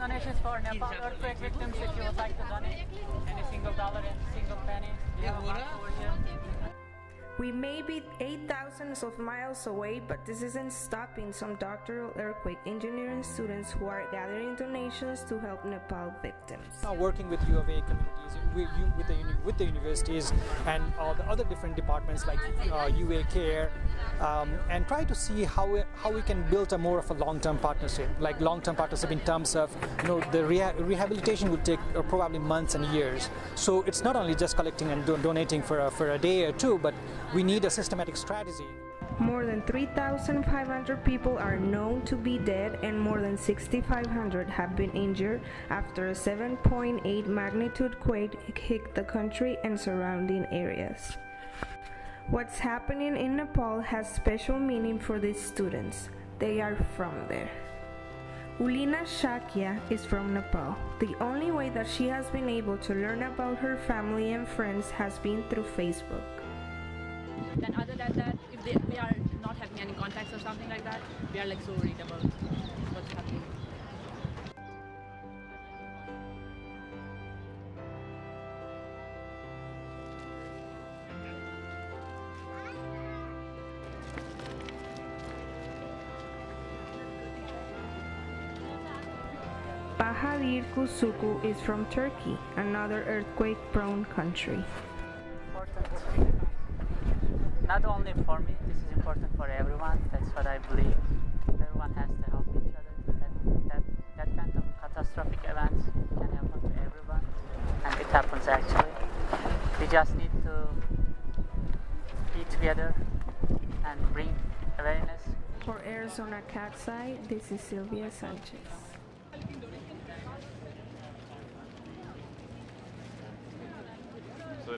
donations for Nepal Earthquake victims if you would like to donate. Any single dollar, any single penny. You have a box over here. We may be 8,000 of miles away, but this isn't stopping some doctoral earthquake engineering students who are gathering donations to help Nepal victims. Working with U of A communities, with the universities and all the other different departments like UA Care, and try to see how we can build a more of a long-term partnership, in terms of the rehabilitation will take probably months and years. So it's not only just collecting and donating for a day or two, but we need a systematic strategy. More than 3,500 people are known to be dead and more than 6,500 have been injured after a 7.8 magnitude quake hit the country and surrounding areas. What's happening in Nepal has special meaning for these students. They are from there. Ulina Shakya is from Nepal. The only way that she has been able to learn about her family and friends has been through Facebook. Then other than that, if we are not having any contacts or something like that, we are so worried about what's happening. Bahadir Kusuku is from Turkey, another earthquake-prone country. Not only for me, this is important for everyone. That's what I believe. Everyone has to help each other. That kind of catastrophic events can happen to everyone, and it happens actually. We just need to be together and bring awareness. For Arizona Cat's Eye, this is Sylvia Sanchez.